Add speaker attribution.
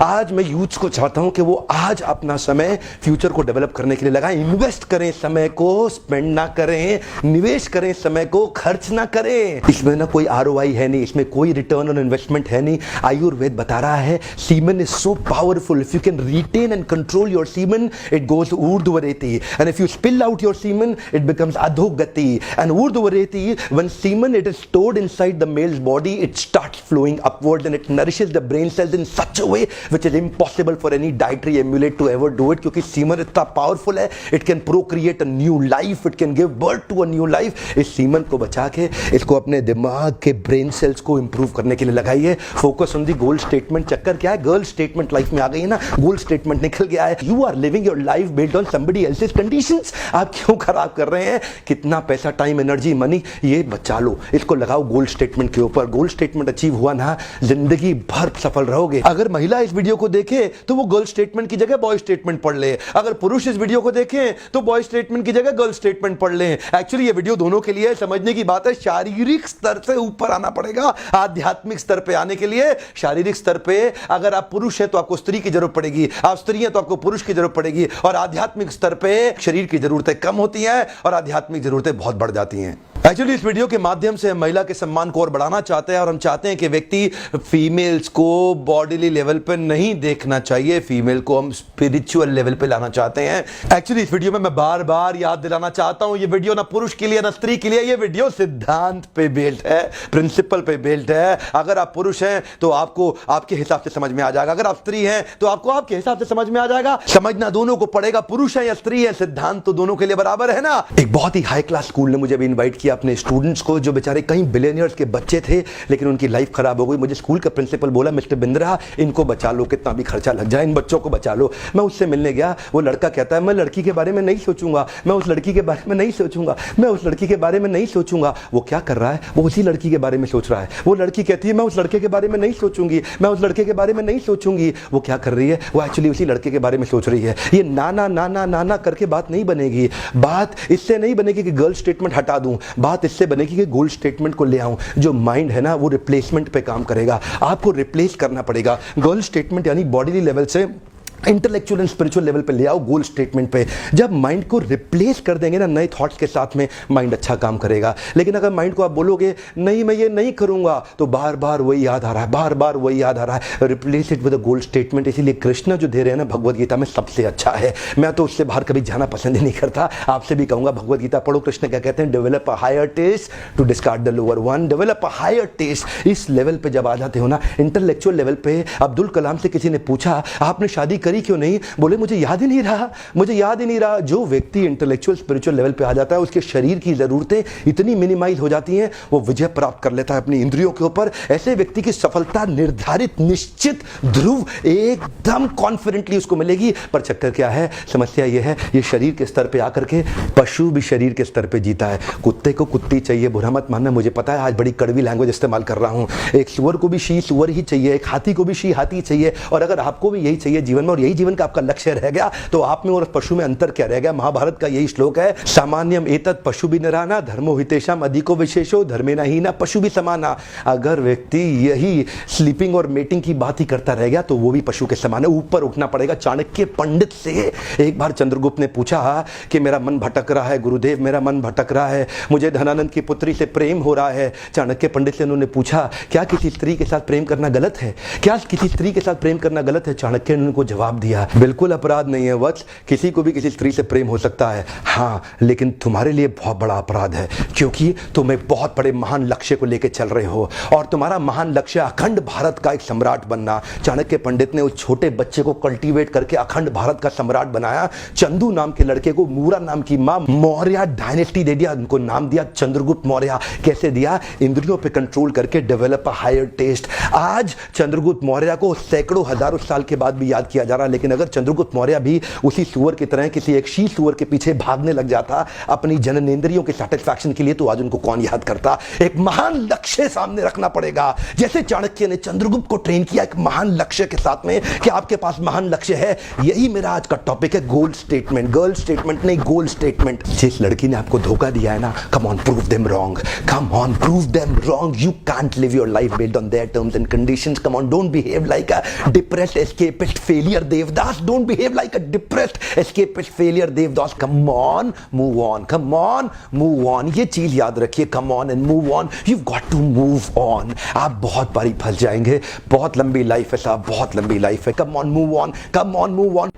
Speaker 1: आज मैं यूथ को चाहता हूं कि वो आज अपना समय फ्यूचर को डेवलप करने के लिए लगाएं। इन्वेस्ट करें, समय को स्पेंड ना करें, निवेश करें, समय को खर्च ना करें। इसमें ना कोई आरओआई है नहीं, इसमें कोई रिटर्न ऑन इन्वेस्टमेंट है नहीं। आयुर्वेद बता रहा है semen is so powerful, if you can retain and control your semen it goes urdhvareti, and if you spill out your semen it becomes adhogati, and urdhvareti when semen it is stored inside the male's body, it starts flowing upwards and it nourishes the brain cells in such a way which is impossible for any dietary emulate to ever do it, क्योंकि semen इतना powerful है, it can procreate a new life, it can give birth to a new life। इस semen को बचा के इसको अपने दिमाग के ब्रेन सेल्स को इंप्रूव करने के लिए लगाइए। Focus on the goal statement. चक्कर क्या है, गर्ल स्टेटमेंट लाइफ में आ गई है ना, गोल स्टेटमेंट निकल गया है। You are living your life based on somebody else's conditions. आप क्यों खराब कर रहे हैं? कितना पैसा, टाइम, एनर्जी, मनी, ये बचा लो, इसको लगाओ गोल स्टेटमेंट के ऊपर। गोल स्टेटमेंट अचीव हुआ ना, जिंदगी भर सफल रहोगे। अगर महिला इस वीडियो को देखे तो वो गर्ल स्टेटमेंट की जगह बॉय स्टेटमेंट पढ़ ले। अगर पुरुष इस वीडियो को देखे तो बॉय स्टेटमेंट की जगह गर्ल स्टेटमेंट पढ़ ले। एक्चुअली ये वीडियो दोनों के लिए समझने की बात है। शारीरिक स्तर से ऊपर आना पड़ेगा। आध्यात्मिक स्तर पे आने के लिए शारीरिक स्तर पे अगर आप पुरुष हैं तो आपको स्त्री की जरूरत पड़ेगी, आप स्त्री हैं तो आपको पुरुष की जरूरत पड़ेगी, और आध्यात्मिक स्तर पे शरीर की जरूरतें कम होती हैं और आध्यात्मिक जरूरतें बहुत बढ़ जाती हैं। एक्चुअली इस वीडियो के माध्यम से हम महिला के सम्मान को और बढ़ाना चाहते हैं, और हम चाहते हैं कि व्यक्ति फीमेल्स को बॉडीली लेवल पे नहीं देखना चाहिए, फीमेल को हम स्पिरिचुअल लेवल पे लाना चाहते हैं। एक्चुअली इस वीडियो में मैं बार बार याद दिलाना चाहता हूं, ये वीडियो ना पुरुष के लिए ना स्त्री के लिए, ये वीडियो सिद्धांत पे बेस्ड है, प्रिंसिपल पे बेस्ड है। अगर आप पुरुष हैं तो आपको आपके हिसाब से समझ में आ जाएगा, अगर आप स्त्री हैं तो आपको आपके हिसाब से समझ में आ जाएगा। समझना दोनों को पड़ेगा, पुरुष है या स्त्री है, सिद्धांत तो दोनों के लिए बराबर है ना। एक बहुत ही हाई क्लास स्कूल ने मुझे भी इन्वाइट किया अपने स्टूडेंट्स को, जो बेचारे कई बिलियनियर्स के बच्चे थे लेकिन उनकी लाइफ खराब हो गई। मुझे स्कूल का प्रिंसिपल बोला, मिस्टर बिंद्रा इनको बचा लो, कितना भी खर्चा लग जाए इन बच्चों को बचा लो। मैं उससे मिलने गया, वो लड़का कहता है मैं लड़की के बारे में नहीं सोचूंगा, मैं उस लड़की के बारे में नहीं सोचूंगा, मैं उस लड़की के बारे में नहीं सोचूंगा। वो क्या कर रहा है, वो उसी लड़की के बारे में सोच रहा है। वो लड़की कहती है मैं उस लड़के के बारे में नहीं सोचूंगी, मैं उस लड़के के बारे में नहीं सोचूंगी। वो क्या कर रही है, वो एक्चुअली उसी लड़के के बारे में सोच रही है। ये नाना नाना नाना करके बात नहीं बनेगी। बात इससे नहीं बनेगी कि गर्ल स्टेटमेंट हटा दूं, बात इससे बनेगी कि गोल स्टेटमेंट को ले आऊं। जो माइंड है ना वो रिप्लेसमेंट पे काम करेगा, आपको रिप्लेस करना पड़ेगा। गर्ल स्टेटमेंट यानी बॉडी लेवल से इंटेलेक्चुअल एंड स्पिरिचुअल लेवल पे ले आओ गोल स्टेटमेंट पे। जब माइंड को रिप्लेस कर देंगे ना नए थॉट्स के साथ में, माइंड अच्छा काम करेगा। लेकिन अगर माइंड को आप बोलोगे नहीं मैं ये नहीं करूंगा, तो बार बार वही याद आ रहा है, बार बार वही याद आ रहा है। Replace it with a goal statement. इसीलिए कृष्ण जो दे रहे हैं ना भगवद गीता में सबसे अच्छा है। मैं तो उससे बाहर कभी जाना पसंद ही नहीं करता। आपसे भी कहूंगा भगवद गीता पढ़ो। कृष्ण क्या कहते हैं, develop a higher taste to discard the lower one. Develop a higher taste. इस लेवल पे जब आ जाते हो ना, इंटेलेक्चुअल लेवल पे, अब्दुल कलाम से किसी ने पूछा आपने शादी करी क्यों नहीं, बोले मुझे याद ही नहीं रहा, मुझे याद ही नहीं रहा। जो व्यक्ति इंटेलेक्चुअल स्पिरिचुअल लेवल पे आ जाता है उसके शरीर की जरूरतें इतनी मिनिमाइज हो जाती हैं, वो विजय प्राप्त कर लेता है अपनी इंद्रियों के ऊपर। ऐसे व्यक्ति की सफलता निर्धारित, निश्चित, ध्रुव, एकदम कॉन्फिडेंटली उसको मिलेगी। पर चक्कर क्या है, समस्या ये है, ये शरीर के स्तर पे आकर के पशु भी शरीर के स्तर पे जीता है। कुत्ते को कुत्ती चाहिए, बुरा मत मानना, मुझे पता है आज बड़ी कड़वी लैंग्वेज इस्तेमाल कर रहा हूं। एक सुअर को भी शी सुअर ही चाहिए, एक हाथी को भी शी हाथी चाहिए। और अगर आपको भी यही चाहिए जीवन में, और यही जीवन का आपका लक्ष्य रह गया, तो आप में और पशु में अंतर क्या रह गया? महाभारत का यही श्लोक है, सामान्यम एतत् पशु भी नराना धर्मो हितेषाम अधिको विशेषो धर्मेना हीना पशु भी समाना। अगर व्यक्ति यही स्लीपिंग और मेटिंग की बात ही करता रह गया तो वो भी पशु के समान है। ऊपर उठना पड़ेगा। चाणक्य पंडित से एक बार चंद्रगुप्त ने पूछा कि मेरा मन भटक रहा है गुरुदेव, मेरा मन भटक रहा है, मुझे धनानंद की पुत्री से प्रेम हो रहा है। चाणक्य पंडित से उन्होंने पूछा क्या किसी स्त्री के साथ प्रेम करना गलत है, क्या किसी स्त्री के साथ प्रेम करना गलत है? चाणक्य ने उनको जवाब दिया बिल्कुल अपराध नहीं है वत्स, किसी को भी किसी स्त्री से प्रेम हो सकता है, हाँ लेकिन तुम्हारे लिए बहुत बड़ा अपराध है, क्योंकि तुम एक बहुत बड़े महान लक्ष्य को लेकर चल रहे हो और तुम्हारा महान लक्ष्य अखंड भारत का एक सम्राट बनना। चाणक्य पंडित ने उस छोटे बच्चे को कल्टीवेट करके अखंड भारत का सम्राट बनाया। चंदू नाम के लड़के को मूरा नाम की मां मौर्य डायनेस्टी दे दिया, उनको नाम दिया चंद्रगुप्त मौर्य। कैसे दिया? इंद्रियों पे कंट्रोल करके, डेवलप अ हायर टेस्ट। आज चंद्रगुप्त मौर्य को सैकड़ों हजारों साल के बाद भी याद किया जा रहा रहा, लेकिन अगर चंद्रगुप्त मौर्य भी उसी सुअर की तरह किसी एक शी सुअर के पीछे भागने लग जाता अपनी जननेंद्रियों के सैटिस्फैक्शन के लिए, तो आज उनको कौन याद करता। एक महान लक्ष्य सामने रखना पड़ेगा, जैसे चाणक्य ने चंद्रगुप्त को ट्रेन किया एक महान लक्ष्य के साथ में कि आपके पास महान लक्ष्य है। यही मेरा आज का टॉपिक है, गोल स्टेटमेंट। गर्ल स्टेटमेंट नहीं, गोल स्टेटमेंट। जिस लड़की ने आपको धोखा दिया है ना, come on prove them wrong, come on prove them wrong. You can't live your life based on their terms and conditions. Come on, don't behave like a depressed escapist failure Devdas. Don't behave like a depressed escapist failure Devdas. Come on, move on, come on, move on. ये चीज याद रखिए, come on and move on. You got to move on. आप बहुत बारी फंस जाएंगे, बहुत लंबी लाइफ है साहब, बहुत लंबी लाइफ है। कम on, move on, come on, move on.